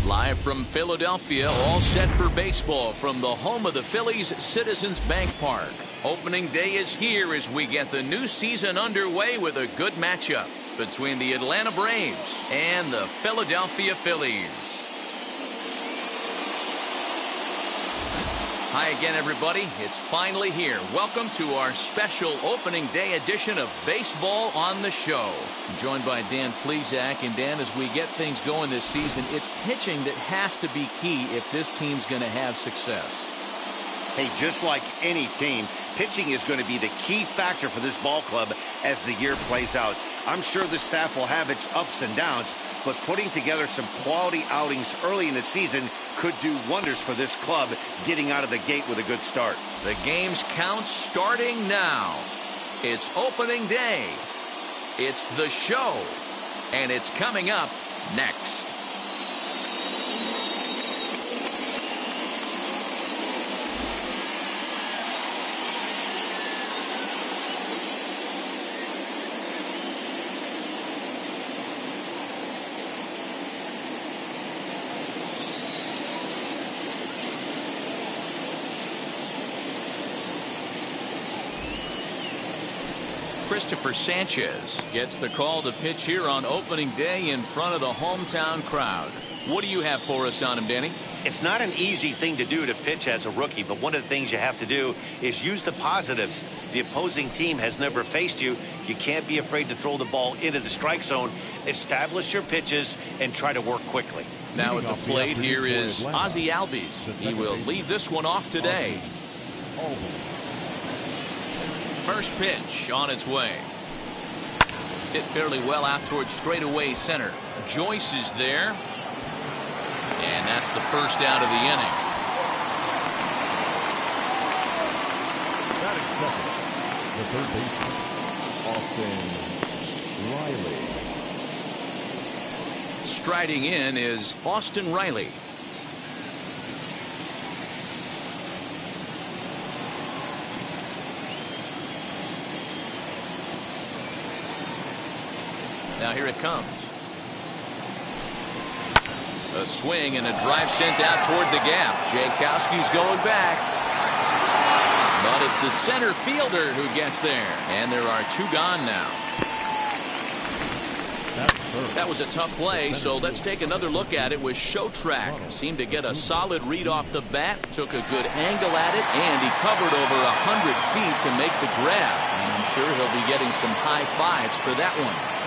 Live from Philadelphia, all set for baseball from the home of the Phillies, Citizens Bank Park. Opening day is here as we get the new season underway with a good matchup between the Atlanta Braves and the Philadelphia Phillies. Hi again, everybody. It's finally here. Welcome to our special opening day edition of Baseball on the Show. I'm joined by Dan Plesac. And Dan, as we get things going this season, it's pitching that has to be key if this team's going to have success. Hey, just like any team, pitching is going to be the key factor for this ball club as the year plays out. I'm sure the staff will have its ups and downs, but putting together some quality outings early in the season could do wonders for this club getting out of the gate with a good start. The game's count starting now. It's opening day. It's the show. And it's coming up next. Christopher Sanchez gets the call to pitch here on opening day in front of the hometown crowd. What do you have for us on him, Danny? It's not an easy thing to do to pitch as a rookie, but one of the things you have to do is use the positives. The opposing team has never faced you. You can't be afraid to throw the ball into the strike zone. Establish your pitches and try to work quickly. Now at the plate here is AUSSI Albies. He will lead this one off today. First pitch on its way. Hit fairly well out towards straightaway center. Joyce is there. And that's the first out of the inning. Batting second, the third baseman, Austin Riley. Striding in is Austin Riley. Now here it comes. A swing and a drive sent out toward the gap. Jankowski's going back. But it's the center fielder who gets there. And there are two gone now. That was a tough play, so let's take another look at it with Show Track. Seemed to get a solid read off the bat, took a good angle at it, and he covered over 100 feet to make the grab. And I'm sure he'll be getting some high fives for that one.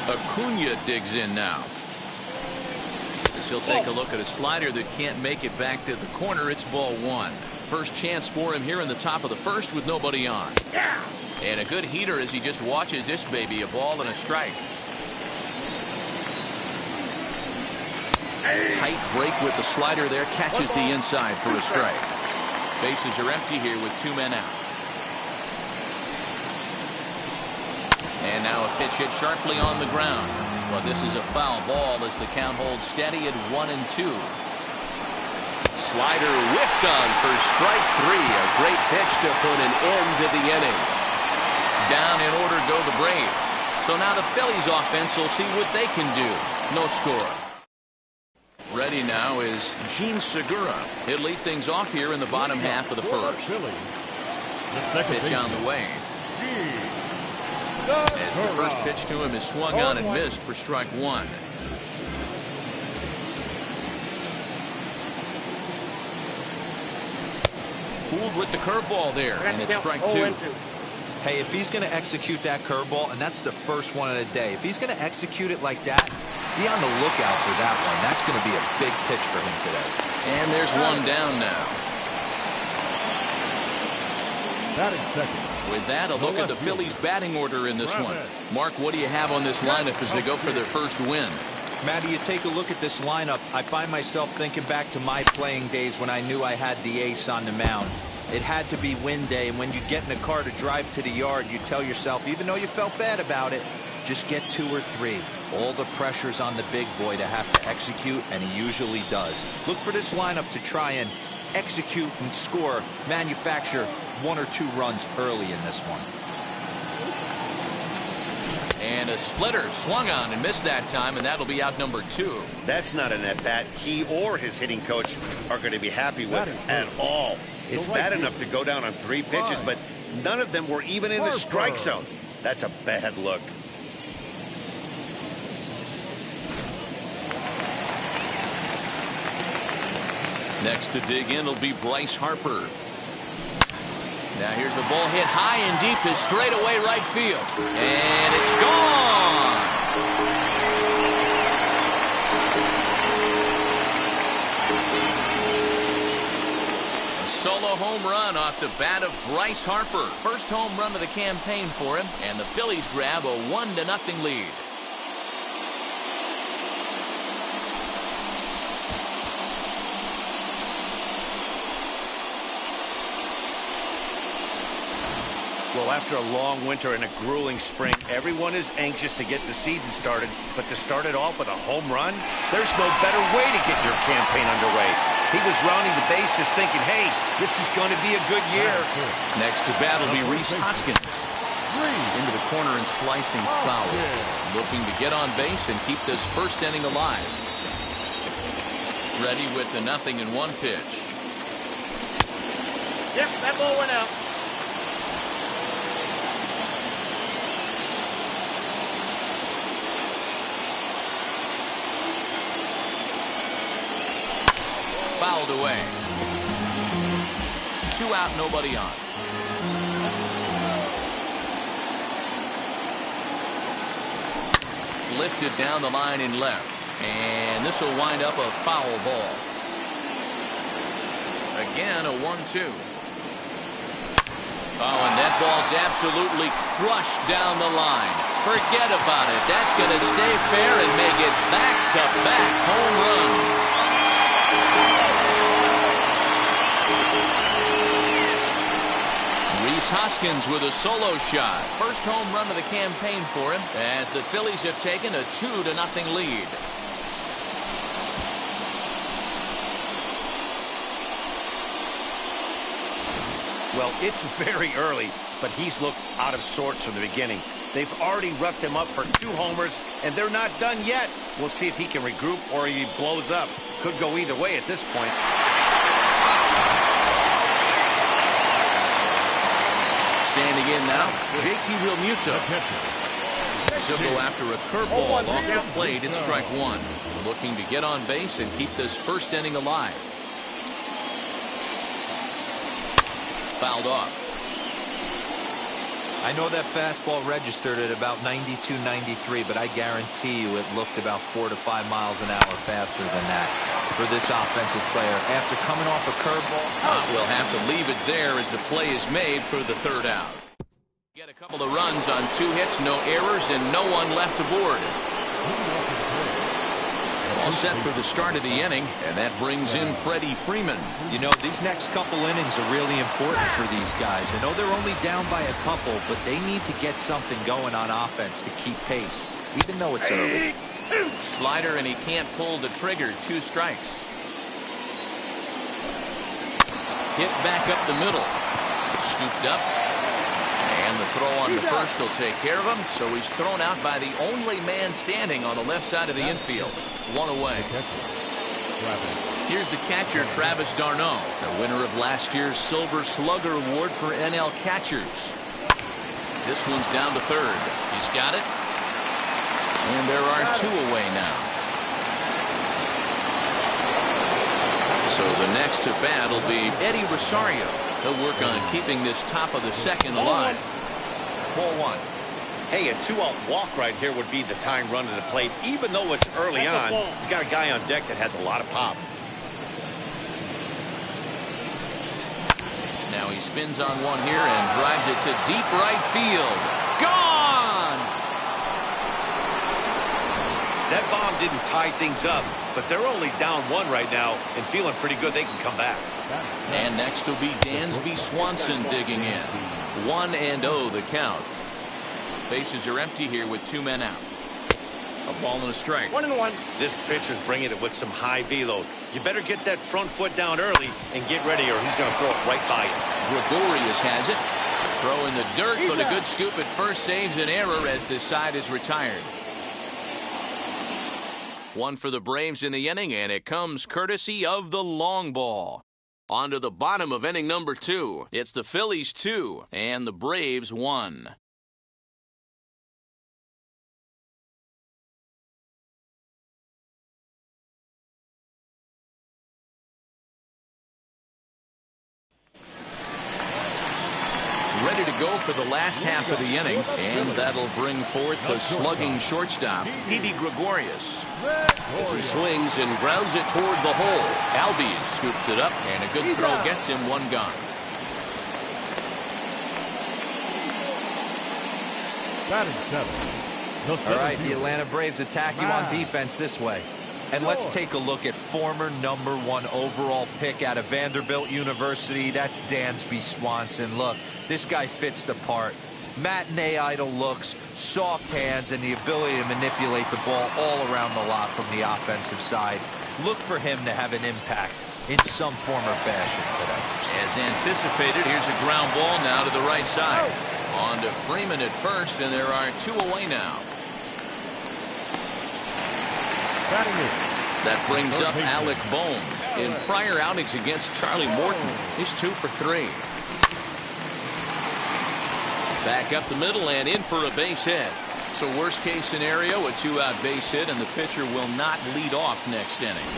Acuna digs in now. As he'll take a look at a slider that can't make it back to the corner. It's ball one. First chance for him here in the top of the first with nobody on. And a good heater as he just watches this baby, a ball and a strike. Tight break with the slider there, catches the inside for a strike. Bases are empty here with two men out. And now a pitch hit sharply on the ground. But this is a foul ball as the count holds steady at 1-2. Slider whiffed on for strike three. A great pitch to put an end to the inning. Down in order go the Braves. So now the Phillies offense will see what they can do. No score. Ready now is Gene Segura. He'll lead things off here in the bottom half of the first. Pitch on the way. As the first pitch to him is swung on and missed for strike one. Fooled with the curveball there, and it's strike two. Hey, if he's going to execute that curveball, and that's the first one of the day, if he's going to execute it like that, be on the lookout for that one. That's going to be a big pitch for him today. And there's one down now. Batting second. With that, a look at the Phillies batting order in this one. Mark, what do you have on this lineup as they go for their first win? Matty, you take a look at this lineup. I find myself thinking back to my playing days when I knew I had the ace on the mound. It had to be win day, and when you get in a car to drive to the yard, you tell yourself, even though you felt bad about it, just get 2 or 3. All the pressure's on the big boy to have to execute, and he usually does. Look for this lineup to try and execute and score, manufacture 1 or 2 runs early in this one. And a splitter swung on and missed that time, and that'll be out number 2. That's not an at-bat he or his hitting coach are going to be happy with at all. It's bad enough to go down on 3 pitches, but none of them were even in the strike zone. That's a bad look. Next to dig in will be Bryce Harper. Now here's the ball hit high and deep to straightaway right field. And it's gone! A solo home run off the bat of Bryce Harper. First home run of the campaign for him, and the Phillies grab a 1-0 lead. Well, after a long winter and a grueling spring, everyone is anxious to get the season started. But to start it off with a home run, there's no better way to get your campaign underway. He was rounding the bases thinking, hey, this is going to be a good year. Next to bat will be Rhys Hoskins. Into the corner and slicing foul. Looking to get on base and keep this first inning alive. Ready with the 0-1 pitch. Yep, that ball went out. Fouled away. 2 out, nobody on. Lifted down the line in left. And this will wind up a foul ball. Again, a 1-2. Oh, and that ball's absolutely crushed down the line. Forget about it. That's going to stay fair and make it back-to-back home runs. Rhys Hoskins with a solo shot. First home run of the campaign for him as the Phillies have taken a 2-0 lead. Well, it's very early, but he's looked out of sorts from the beginning. They've already roughed him up for 2 homers, and they're not done yet. We'll see if he can regroup or he blows up. Could go either way at this point. Standing in now, JT Realmuto. She'll go after a curveball off the plate at strike 1. Looking to get on base and keep this first inning alive. Fouled off. I know that fastball registered at about 92, 93, but I guarantee you it looked about 4 to 5 miles an hour faster than that for this offensive player. After coming off a curveball, we'll have to leave it there as the play is made for the 3rd out. Get a couple of runs on 2 hits, no errors, and no one left aboard. All set for the start of the inning, and that brings in Freddie Freeman. You know, these next couple innings are really important for these guys. I know they're only down by a couple, but they need to get something going on offense to keep pace, even though it's early. Slider, and he can't pull the trigger. 2 strikes. Hit back up the middle. Scooped up. And the throw on the first will take care of him. So he's thrown out by the only man standing on the left side of the infield. 1 away. Here's the catcher, Travis d'Arnaud, the winner of last year's Silver Slugger Award for NL catchers. This one's down to third. He's got it. And there are 2 away now. So the next to bat will be Eddie Rosario. He'll work on keeping this top of the second alive. Ball 1. Hey, a 2-out walk right here would be the time run to the plate. Even though it's early on, you got a guy on deck that has a lot of pop. Now he spins on one here and drives it to deep right field. Gone! That bomb didn't tie things up, but they're only down 1 right now and feeling pretty good they can come back. And next will be Dansby Swanson digging in. 1-0 the count. Bases are empty here with 2 men out. A ball and a strike. 1-1. This pitcher's bringing it with some high velo. You better get that front foot down early and get ready or he's going to throw it right by you. Gregorius has it. Throw in the dirt, but a good scoop at first saves an error as this side is retired. 1 for the Braves in the inning, and it comes courtesy of the long ball. On to the bottom of inning number 2. It's the Phillies 2 and the Braves 1. Ready to go for the last half of the inning, and that'll bring forth the slugging shortstop, Didi Gregorius. As he swings and grounds it toward the hole, Albies scoops it up, and a good throw gets him 1 gone. Batting 7. All right, the Atlanta Braves attack you on defense this way. And let's take a look at former #1 overall pick out of Vanderbilt University. That's Dansby Swanson. Look, this guy fits the part. Matinee idol looks, soft hands, and the ability to manipulate the ball all around the lot from the offensive side. Look for him to have an impact in some form or fashion today. As anticipated, here's a ground ball now to the right side. On to Freeman at first, and there are 2 away now. That brings up Alec Bohm. In prior outings against Charlie Morton, he's 2 for 3. Back up the middle and in for a base hit. So worst case scenario, a 2-out base hit, and the pitcher will not lead off next inning.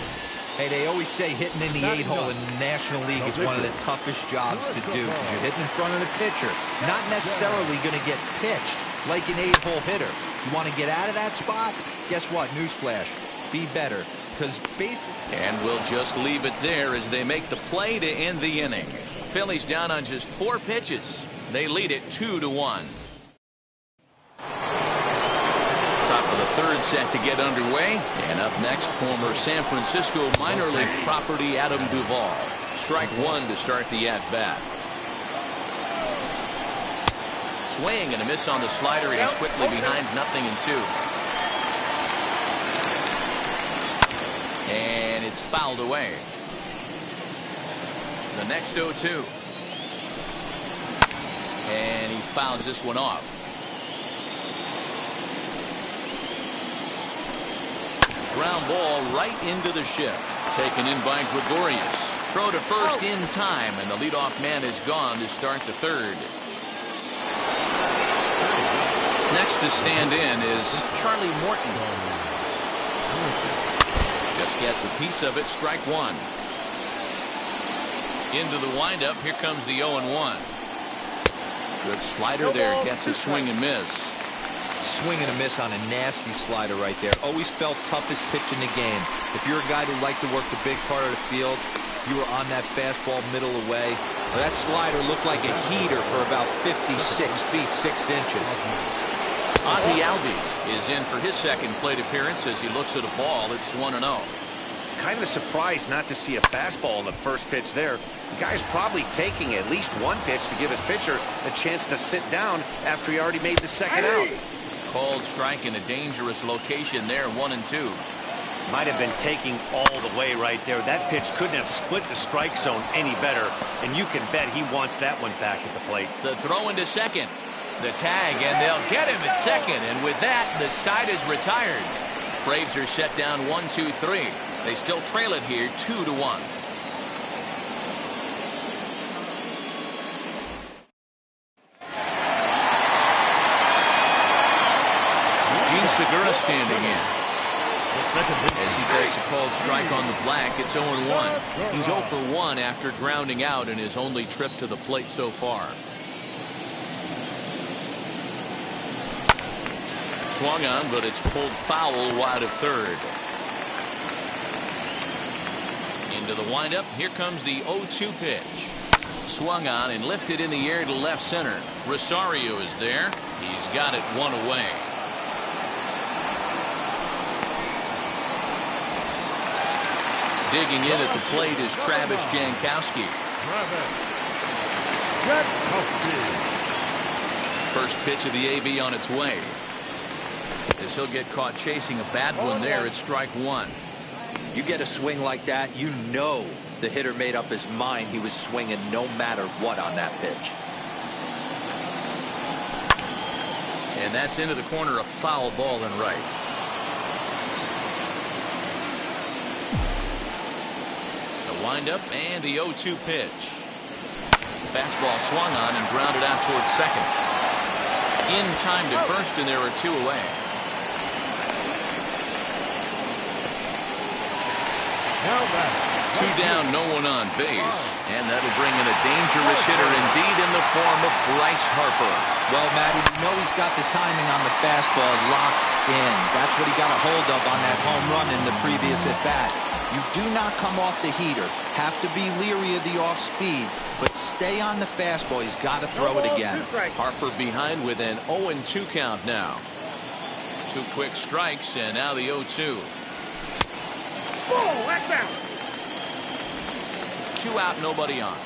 Hey, they always say hitting in the 8-hole in the National League is one of the toughest jobs to do because you're hitting in front of the pitcher. Not necessarily going to get pitched like an 8-hole hitter. You want to get out of that spot? Guess what? Newsflash. Be better. And we'll just leave it there as they make the play to end the inning. Phillies down on just 4 pitches. They lead it 2-1. Top of the 3rd set to get underway. And up next, former San Francisco minor league property Adam Duvall. Strike 1 to start the at-bat. Swing and a miss on the slider, and he's quickly behind 0-2. And it's fouled away. The next 0-2. And he fouls this one off. Ground ball right into the shift. Taken in by Gregorius. Throw to first in time, and the leadoff man is gone to start the 3rd. Next to stand in is Charlie Morton. Just gets a piece of it, strike 1. Into the windup, here comes the 0-1. Good slider there, gets a swing and miss. Swing and a miss on a nasty slider right there. Always felt toughest pitch in the game. If you're a guy who liked to work the big part of the field, you were on that fastball middle away. Well, that slider looked like a heater for about 56 feet 6 inches. Ozzie Albies is in for his 2nd plate appearance as he looks at a ball. It's 1-0. Kind of surprised not to see a fastball in the first pitch there. The guy's probably taking at least 1 pitch to give his pitcher a chance to sit down after he already made the 2nd out. Cold strike in a dangerous location there, 1-2. Might have been taking all the way right there. That pitch couldn't have split the strike zone any better, and you can bet he wants that one back at the plate. The throw into second. The tag, and they'll get him at second, and with that, the side is retired. Braves are set down 1-2-3. They still trail it here 2-1. Segura standing in. As he takes a called strike on the black, it's 0-1. He's 0 for 1 after grounding out in his only trip to the plate so far. Swung on, but it's pulled foul wide of third. Into the windup. Here comes the 0-2 pitch. Swung on and lifted in the air to left center. Rosario is there. He's got it one away. Digging in at the plate is Travis Jankowski. First pitch of the AB on its way. As he'll get caught chasing a bad one there, it's strike one. You get a swing like that, you know the hitter made up his mind he was swinging no matter what on that pitch. And that's into the corner, a foul ball and right. Windup and the 0-2 pitch. Fastball swung on and grounded out towards second. In time to first, and there are two away. Two down, no one on base, and that'll bring in a dangerous hitter indeed in the form of Bryce Harper. Well, Matty, you know he's got the timing on the fastball locked in. That's what he got a hold of on that home run in the previous at bat. You do not come off the heater. Have to be leery of the off speed, but stay on the fastball. He's got to throw it again. Harper behind with an 0-2 count now. Two quick strikes, and now the 0-2. Two out, nobody on.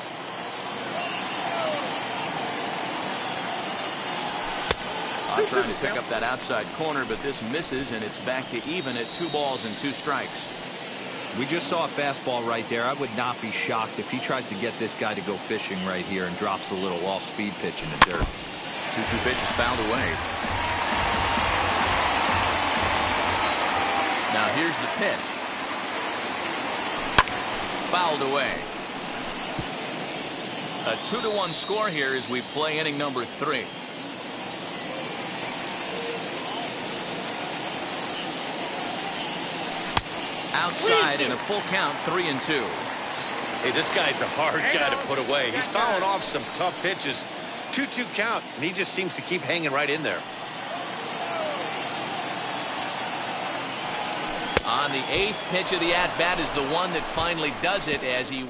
Trying to pick up that outside corner, but this misses, and it's back to even at 2 balls and 2 strikes. We just saw a fastball right there. I would not be shocked if he tries to get this guy to go fishing right here and drops a little off-speed pitch in the dirt. 2-2 pitch is fouled away. Now here's the pitch. Fouled away. A 2-1 score here as we play inning number 3. Outside in a full count, 3-2. Hey, this guy's a hard guy to put away. He's fouling off some tough pitches. 2-2 count, and he just seems to keep hanging right in there. On the 8th pitch of the at-bat is the one that finally does it as he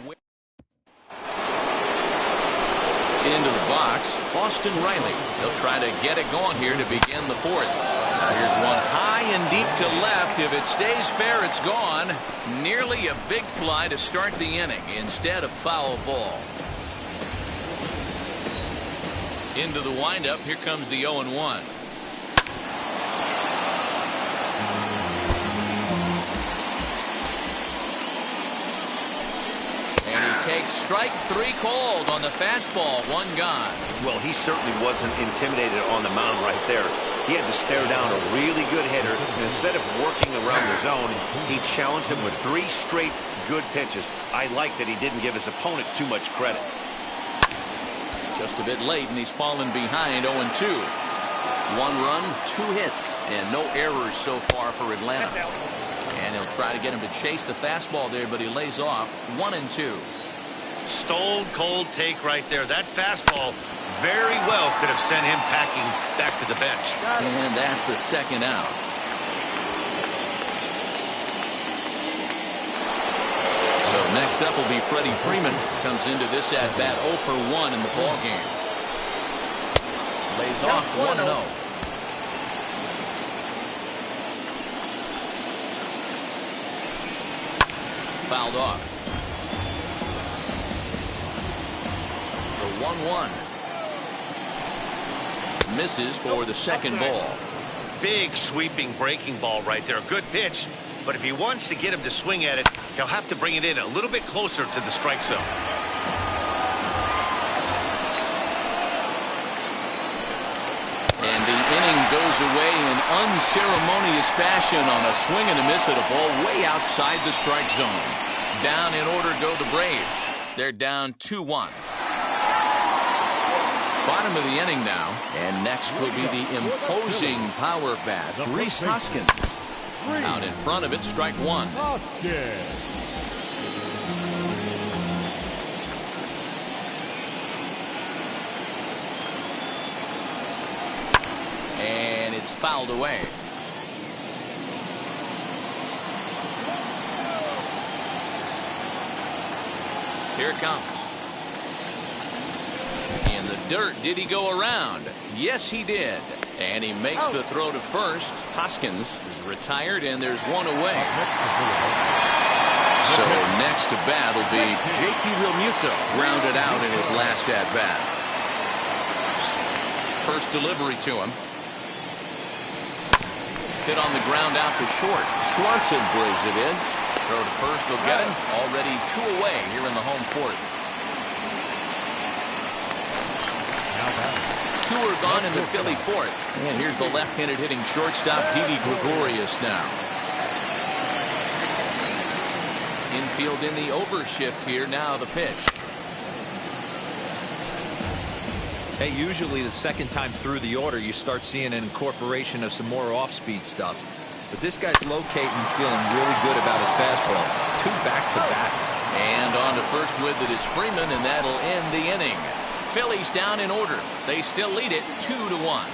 into the box. Austin Riley. He'll try to get it going here to begin the 4th. Now here's one high and deep to left. If it stays fair, it's gone. Nearly a big fly to start the inning. Instead, a foul ball. Into the windup. Here comes the 0-1. And he takes strike 3 called on the fastball. 1 gone. Well, he certainly wasn't intimidated on the mound right there. He had to stare down a really good hitter, and instead of working around the zone, he challenged him with 3 straight good pitches. I like that he didn't give his opponent too much credit. Just a bit late, and he's fallen behind 0-2. 1 run, 2 hits, and no errors so far for Atlanta. And he'll try to get him to chase the fastball there, but he lays off. 1-2. Stone cold take right there. That fastball very well could have sent him packing back to the bench. And that's the 2nd out. So next up will be Freddie Freeman. Comes into this at bat 0 for 1 in the ball game. Lays off 1-0. Fouled off. The 1-1. Misses for the 2nd ball. Big sweeping breaking ball right there. Good pitch. But if he wants to get him to swing at it, he'll have to bring it in a little bit closer to the strike zone. And the inning goes away in unceremonious fashion on a swing and a miss at a ball way outside the strike zone. Down in order go the Braves. They're down 2-1. Bottom of the inning now, and next will be the imposing power bat, Rhys Hoskins. Out in front of it, strike one. And it's fouled away. Here it comes. In the dirt, did he go around? Yes, he did. And he makes the throw to first. Hoskins is retired, and there's one away. So next to bat will be JT Realmuto, grounded out in his last at-bat. First delivery to him. Hit on the ground out to short. Swanson brings it in. Throw to first will get him. Already 2 away here in the home fourth. 2 are gone in the Philly fourth. And here's the left-handed hitting shortstop, Didi Gregorius now. Infield in the overshift here. Now the pitch. Hey, usually the second time through the order, you start seeing an incorporation of some more off-speed stuff. But this guy's locating and feeling really good about his fastball. 2 back-to-back. And on to first with it is Freeman, and that'll end the inning. Phillies down in order. They still lead it 2-1.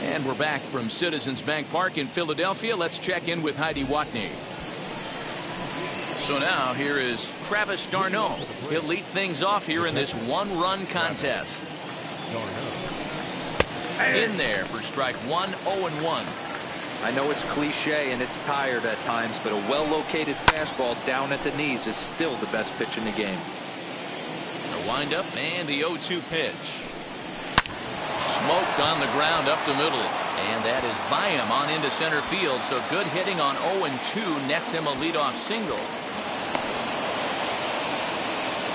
And we're back from Citizens Bank Park in Philadelphia. Let's check in with Heidi Watney. So now here is Travis d'Arnaud. He'll lead things off here in this 1-run contest. In there for strike one, 0-1. I know it's cliche and it's tired at times, but a well-located fastball down at the knees is still the best pitch in the game. The windup and the 0-2 pitch. Smoked on the ground up the middle, and that is by him on into center field. So good hitting on 0-2 nets him a leadoff single.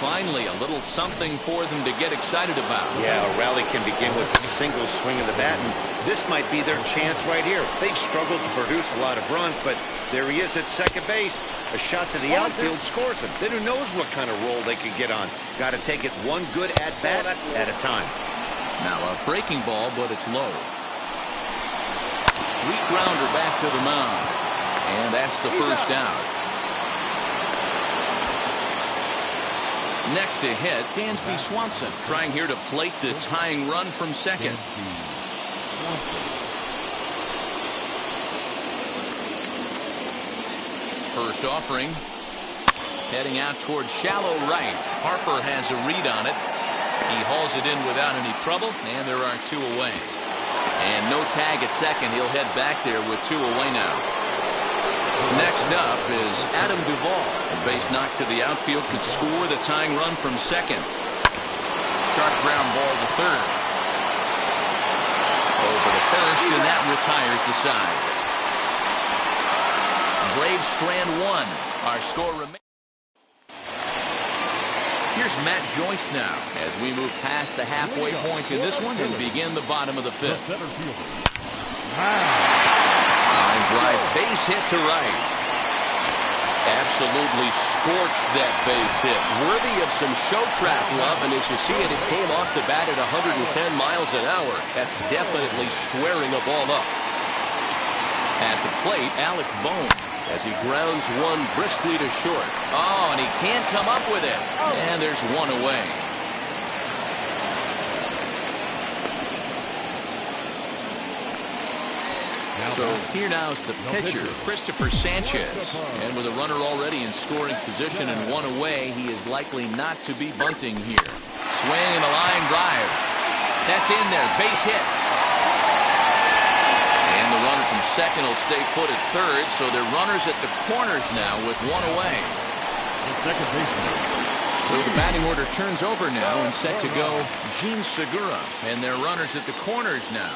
Finally, a little something for them to get excited about. Yeah, a rally can begin with a single swing of the bat, and this might be their chance right here. They've struggled to produce a lot of runs, but there he is at second base. A shot to the outfield scores him. Then who knows what kind of roll they could get on. Got to take it one good at-bat at a time. Now a breaking ball, but it's low. Weak grounder back to the mound. And that's the first out. Next to hit, Dansby Swanson, trying here to plate the tying run from second. First offering. Heading out towards shallow right. Harper has a read on it. He hauls it in without any trouble, and there are 2 away. And no tag at second. He'll head back there with 2 away now. Next up is Adam Duvall. A base knock to the outfield could score the tying run from second. Sharp ground ball to third. Over to first, and that retires the side. Braves strand 1. Our score remains. Here's Matt Joyce now as we move past the halfway point in this one and begin the bottom of the 5th. Line drive, base hit to right. Absolutely scorched that base hit. Worthy of some show track love, and as you see it, it came off the bat at 110 miles an hour. That's definitely squaring a ball up. At the plate, Alec Bohm, as he grounds one briskly to short. Oh, and he can't come up with it. And there's 1 away. So here now is the pitcher, Christopher Sanchez. And with a runner already in scoring position and 1 away, he is likely not to be bunting here. Swing and a line drive. That's in there. Base hit. And the runner from second will stay put at third, so they're runners at the corners now with 1 away. So the batting order turns over now and set to go Gene Segura, and they're runners at the corners now.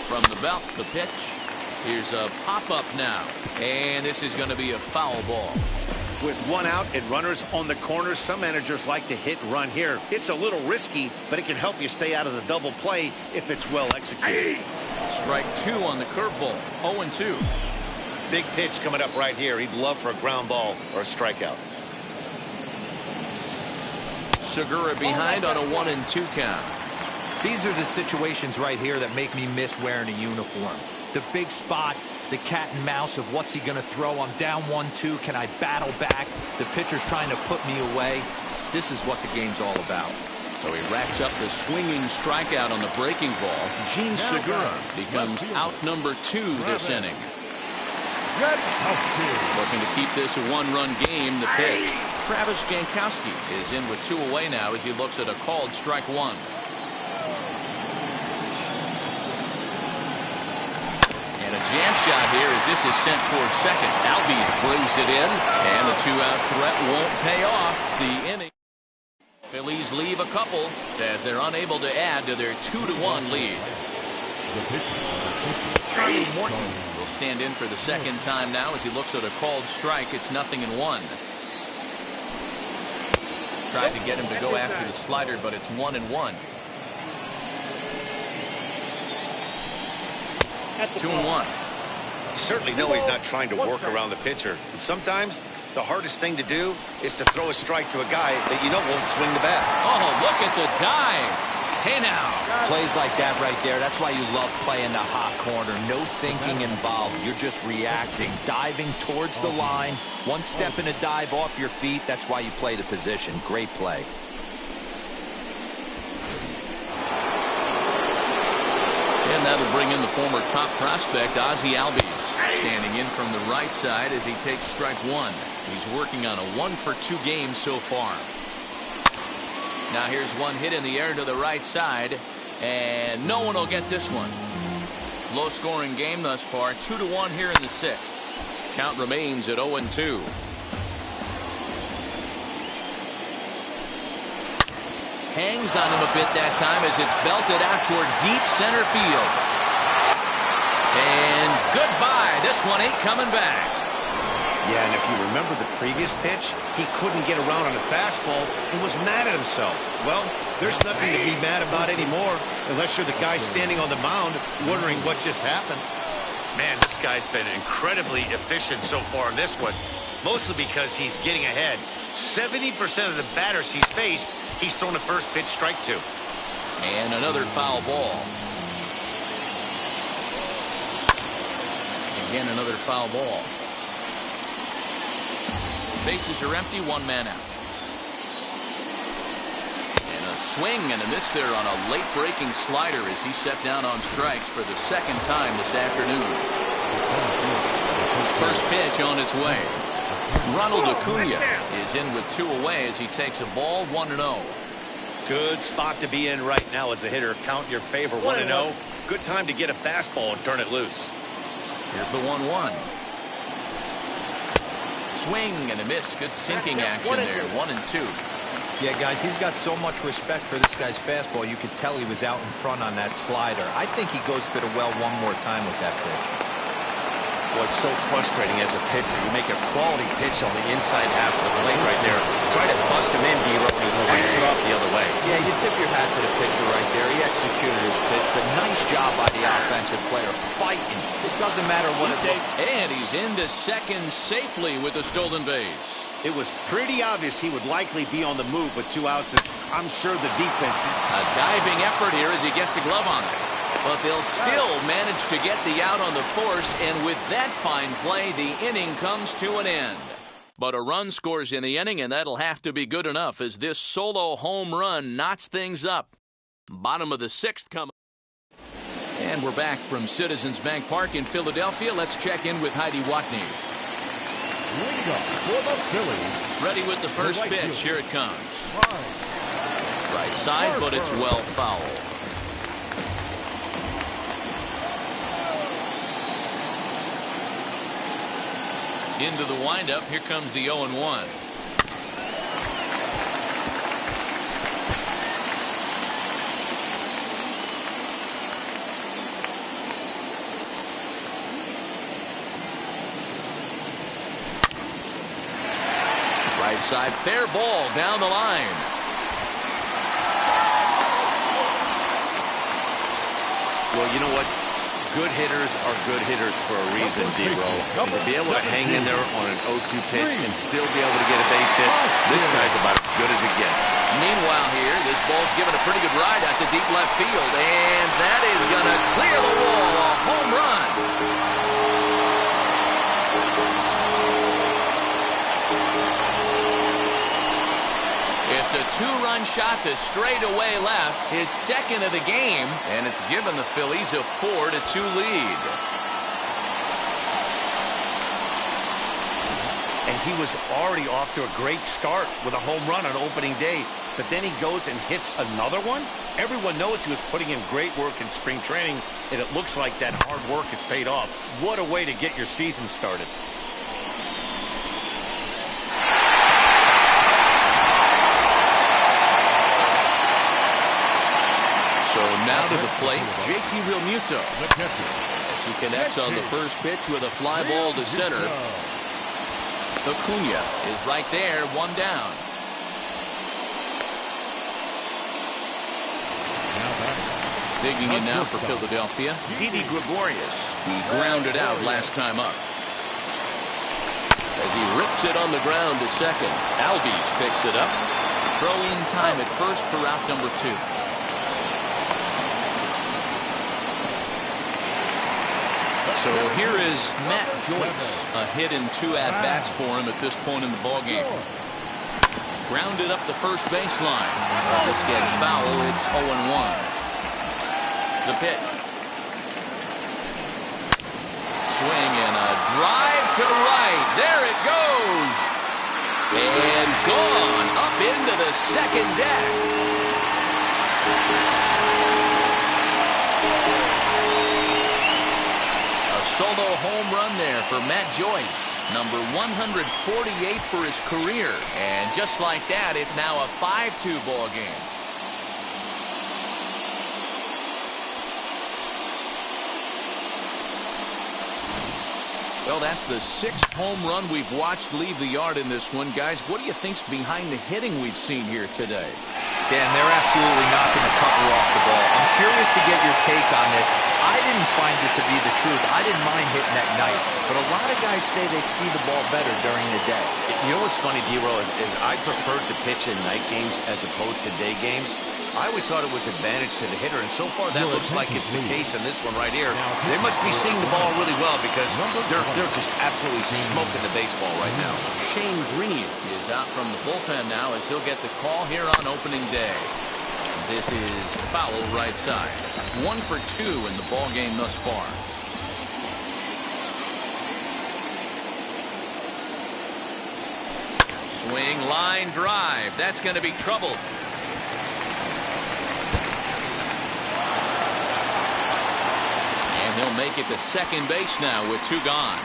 From the belt, the pitch. Here's a pop-up now, and this is going to be a foul ball. With one out and runners on the corners, some managers like to hit and run here. It's a little risky, but it can help you stay out of the double play if it's well executed. Strike 2 on the curveball. 0-2. Big pitch coming up right here. He'd love for a ground ball or a strikeout. Segura behind on a 1-2 count. These are the situations right here that make me miss wearing a uniform. The big spot, the cat and mouse of what's he going to throw. I'm down 1-2. Can I battle back? The pitcher's trying to put me away. This is what the game's all about. So he racks up the swinging strikeout on the breaking ball. Gene Segura becomes out number 2 this inning. Looking to keep this a one-run game. The pitch. Travis Jankowski is in with 2 away now as he looks at a called strike 1. And a jam shot here as this is sent towards second. Albies brings it in, and the 2-out threat won't pay off. The inning. Phillies leave a couple as they're unable to add to their 2-1 lead. Charlie Morton will stand in for the second time now as he looks at a called strike. It's 0-1. Tried to get him to go after the slider, but it's 1-1. 2-1. You certainly know he's not trying to work around the pitcher. And sometimes the hardest thing to do is to throw a strike to a guy that you know won't swing the bat. Oh, look at the dive. Hey now. Plays like that right there, that's why you love playing the hot corner. No thinking involved. You're just reacting, diving towards the line. One step in a dive off your feet. That's why you play the position. Great play. And that'll bring in the former top prospect, AUSSI Albies, standing in from the right side as he takes strike 1. He's working on a 1-for-2 game so far. Now here's one hit in the air to the right side, and no one will get this one. Low-scoring game thus far, 2-1 here in the 6th. Count remains at 0-2. Hangs on him a bit that time as it's belted out toward deep center field. And goodbye. This one ain't coming back. Yeah, and if you remember the previous pitch, he couldn't get around on a fastball and was mad at himself. Well, there's nothing to be mad about anymore unless you're the guy standing on the mound wondering what just happened. Man, this guy's been incredibly efficient so far in this one, mostly because he's getting ahead. 70% of the batters he's faced, he's thrown a first pitch strike to. And another foul ball. Again, another foul ball. Bases are empty, 1 man out. And a swing and a miss there on a late breaking slider as he set down on strikes for the second time this afternoon. First pitch on its way. Ronald Acuna is in with 2 away as he takes a ball, 1-0. Good spot to be in right now as a hitter. Count in your favor, 1-0. Good time to get a fastball and turn it loose. Here's the 1-1. Swing and a miss. Good sinking action there. 1-2. Yeah, guys, he's got so much respect for this guy's fastball. You could tell he was out in front on that slider. I think he goes to the well one more time with that pitch. Boy, it's so frustrating as a pitcher. You make a quality pitch on the inside half of the plate right there. Try to bust him in, D-Row, and he fights it off the other way. Yeah, you tip your hat to the pitcher right there. He executed his pitch, but nice job by the offensive player fighting. It doesn't matter what it looks. And he's into second safely with the stolen base. It was pretty obvious he would likely be on the move with 2 outs, and I'm sure the defense. A diving effort here as he gets a glove on it. But they'll still manage to get the out on the force, and with that fine play, the inning comes to an end. But a run scores in the inning, and that'll have to be good enough as this solo home run knots things up. Bottom of the 6th coming. And we're back from Citizens Bank Park in Philadelphia. Let's check in with Heidi Watney. For the Phillies. Ready with the first pitch. Here it comes. Right side, but it's well fouled. Into the windup. Here comes the 0-1. side. Fair ball down the line. Well, you know what? Good hitters are good hitters for a reason, D-Roll. To be able to hang in there on an 0-2 pitch and still be able to get a base hit, this guy's about as good as it gets. Meanwhile here, this ball's given a pretty good ride out to deep left field, and that is going to clear the wall. A home run. It's a two-run shot to straightaway left, his second of the game, and it's given the Phillies a 4-2 lead. And he was already off to a great start with a home run on opening day, but then he goes and hits another one? Everyone knows he was putting in great work in spring training, and it looks like that hard work has paid off. What a way to get your season started. So now to the plate, JT Realmuto. As he connects on the first pitch with a fly ball to center. Acuna is right there, one down. Digging in now for Philadelphia, Didi Gregorius. He grounded out last time up. As he rips it on the ground to second, Albies picks it up. Throw in time at first for out number 2. So here is Matt Joyce. A hit and 2 at-bats for him at this point in the ballgame. Grounded up the first baseline. This gets foul. It's 0-1. The pitch. Swing and a drive to right. There it goes. And gone up into the second deck. Solo home run there for Matt Joyce. Number 148 for his career. And just like that, it's now a 5-2 ball game. Well, that's the 6th home run we've watched leave the yard in this one. Guys, what do you think's behind the hitting we've seen here today? Dan, they're absolutely knocking the cover off the ball. I'm curious to get your take on this. I didn't find it to be the truth. I didn't mind hitting at night. But a lot of guys say they see the ball better during the day. You know what's funny, D-Roll, is I prefer to pitch in night games as opposed to day games. I always thought it was advantage to the hitter, and so far that looks like it's the case in this one right here. They must be seeing the ball really well because they're just absolutely smoking the baseball right now. Shane Green is out from the bullpen now as he'll get the call here on opening day. This is foul right side. 1 for 2 in the ball game thus far. Swing, line drive. That's going to be trouble. And he'll make it to second base now with 2 gone.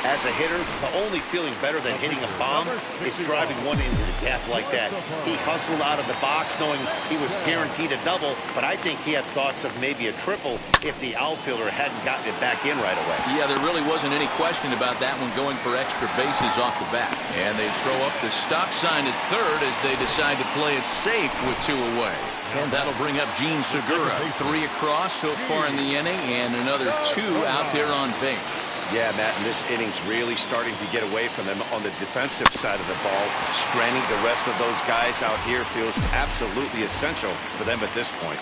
As a hitter, the only feeling better than hitting a bomb is driving one into the gap like that. He hustled out of the box knowing he was guaranteed a double, but I think he had thoughts of maybe a triple if the outfielder hadn't gotten it back in right away. Yeah, there really wasn't any question about that one, going for extra bases off the bat. And they throw up the stop sign at third as they decide to play it safe with 2 away. And that'll bring up Gene Segura. 3 across so far in the inning, and another 2 out there on base. Yeah, Matt, and this inning's really starting to get away from them on the defensive side of the ball. Stranding the rest of those guys out here feels absolutely essential for them at this point.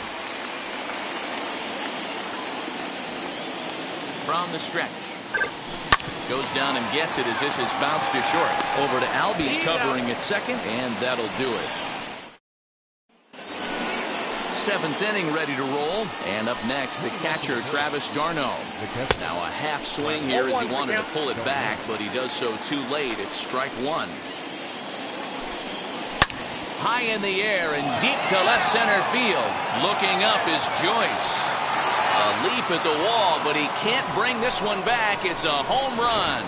From the stretch. Goes down and gets it as this is bounced to short. Over to Albies covering at second, and that'll do it. 7th inning ready to roll. And up next, the catcher, Travis d'Arnaud. Now a half swing here as he wanted to pull it back, but he does so too late. It's strike 1. High in the air and deep to left center field. Looking up is Joyce. A leap at the wall, but he can't bring this one back. It's a home run.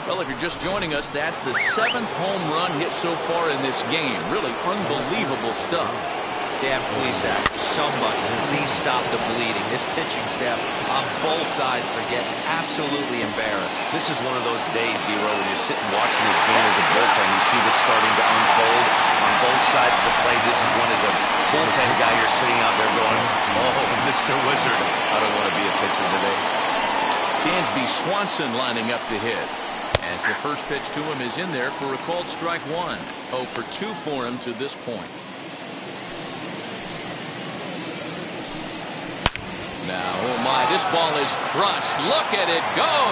Well, if you're just joining us, that's the 7th home run hit so far in this game. Really unbelievable stuff. Dan Plesac, somebody, please stop the bleeding. This pitching staff on both sides are getting absolutely embarrassed. This is one of those days, D-Row, when you're sitting watching this game as a bullpen. You see this starting to unfold on both sides of the plate. This is one as a bullpen guy. You're sitting out there going, oh, Mr. Wizard, I don't want to be a pitcher today. Dansby Swanson lining up to hit. As the first pitch to him is in there for a called strike one. 0 for 2 for him to this point. Now, oh my, this ball is crushed. Look at it go.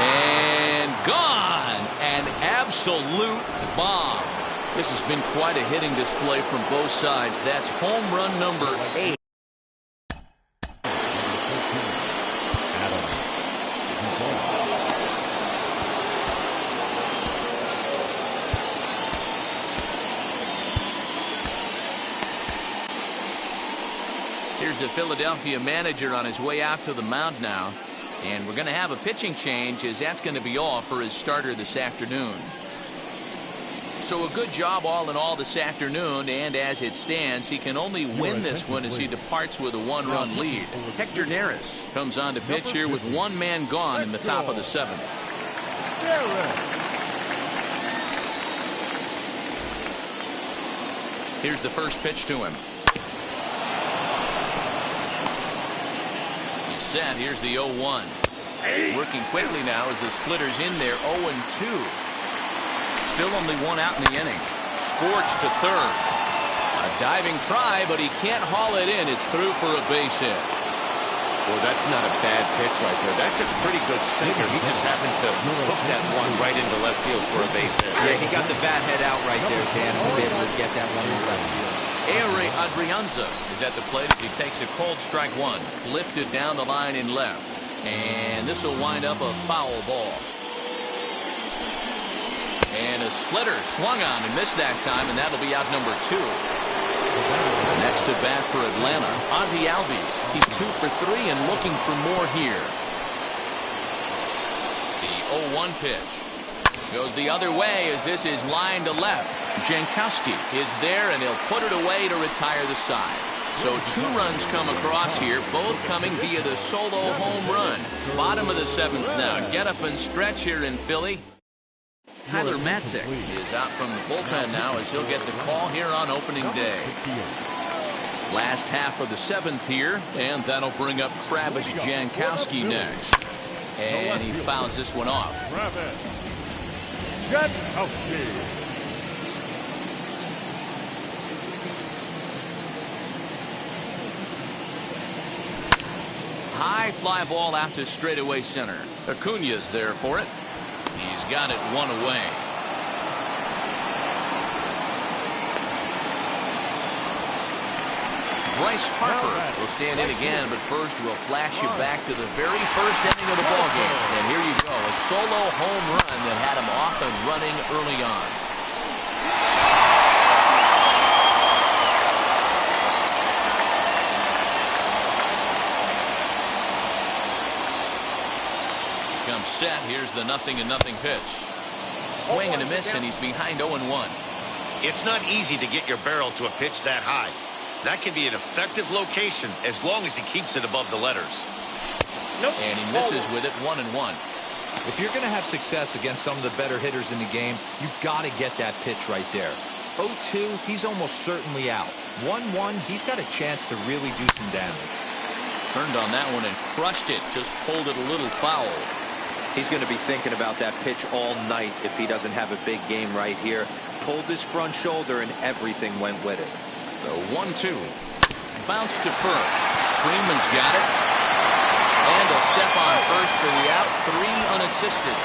And gone. An absolute bomb. This has been quite a hitting display from both sides. That's home run number 8. Here's the Philadelphia manager on his way out to the mound now. And we're going to have a pitching change, as that's going to be all for his starter this afternoon. So a good job all in all this afternoon, and as it stands, he can only win this one as he departs with a 1-run lead. Hector Neris comes on to pitch here with 1 man gone in the top of the 7th. Here's the first pitch to him. He's set. Here's the 0-1. Working quickly now as the splitter's in there. 0-2. Still only 1 out in the inning. Scorched to third. A diving try, but he can't haul it in. It's through for a base hit. Well, that's not a bad pitch right there. That's a pretty good sinker. He just happens to hook that one right into left field for a base hit. Yeah, he got the bat head out right there, Dan, and was able to get that one in left field. Ehire Adrianza is at the plate as he takes a cold strike one. Lifted down the line in left. And this will wind up a foul ball. And a splitter swung on and missed that time, and that'll be out number 2. Next to bat for Atlanta, Ozzie Albies. He's 2 for 3 and looking for more here. The 0-1 pitch goes the other way as this is lined to left. Jankowski is there, and he'll put it away to retire the side. So 2 runs come across here, both coming via the solo home run. Bottom of the 7th now. Get up and stretch here in Philly. Tyler Matzek is out from the bullpen now as he'll get the call here on opening day. Last half of the 7th here, and that'll bring up Travis Jankowski next. And he fouls this one off. High fly ball out to straightaway center. Acuna's there for it. He's got it 1 away. Bryce Harper will stand in again, but first we'll flash you back to the very first inning of the ballgame. And here you go, a solo home run that had him off and running early on. Comes set. Here's the 0-0 pitch. Swing and a miss, and he's behind 0-1. It's not easy to get your barrel to a pitch that high. That can be an effective location as long as he keeps it above the letters. And he misses with it 1-1. If you're going to have success against some of the better hitters in the game, you've got to get that pitch right there. 0-2, he's almost certainly out. 1-1, he's got a chance to really do some damage. Turned on that one and crushed it. Just pulled it a little foul. He's going to be thinking about that pitch all night if he doesn't have a big game right here. Pulled his front shoulder and everything went with it. The 1-2. Bounce to first. Freeman's got it. And a step on first for the out. 3 unassisted.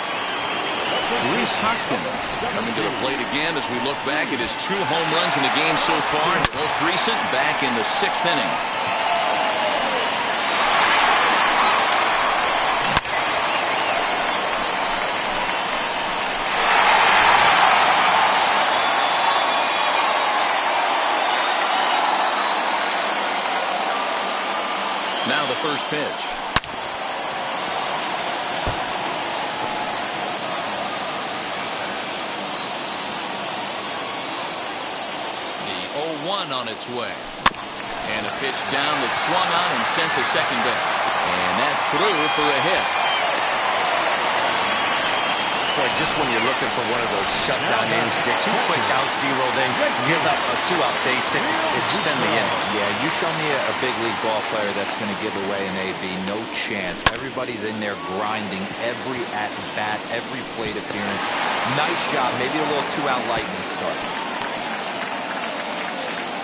Rhys Hoskins coming to the plate again as we look back at his 2 home runs in the game so far. The most recent back in the 6th inning. Now the first pitch. The 0-1 on its way. And a pitch down that's swung on and sent to second base. And that's through for a hit. Boy, just when you're looking for one of those shutdown innings, get 2 quick outs, D-roll, then give up a 2-out base hit, extend the inning. Yeah, you show me a big league ball player that's going to give away an AB. No chance. Everybody's in there grinding every at-bat, every plate appearance. Nice job. Maybe a little 2-out lightning start.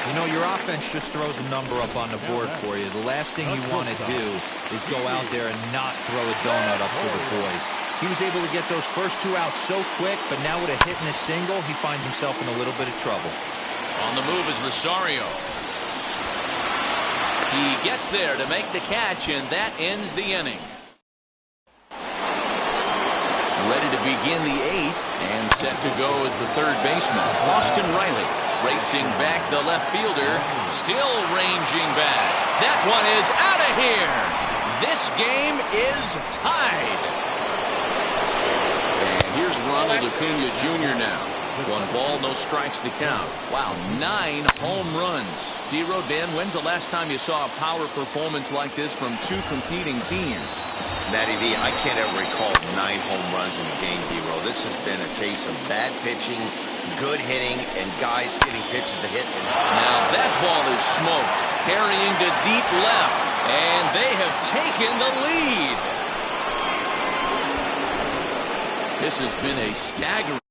You know, your offense just throws a number up on the board for you. The last thing you want to do is go out there and not throw a donut up for the boys. He was able to get those first 2 outs so quick, but now with a hit and a single, he finds himself in a little bit of trouble. On the move is Rosario. He gets there to make the catch, and that ends the inning. Ready to begin the 8th, and set to go as the third baseman, Austin Riley. Racing back the left fielder, still ranging back. That one is out of here. This game is tied. And here's Ronald Acuna Jr. now. 1 ball, no strikes to count. Wow, 9 home runs. D-Row, Dan, when's the last time you saw a power performance like this from 2 competing teams? Matty V, I can't ever recall 9 home runs in a game, D-Row. This has been a case of bad pitching, good hitting, and guys getting pitches to hit. Now that ball is smoked, carrying to deep left, and they have taken the lead. This has been a staggering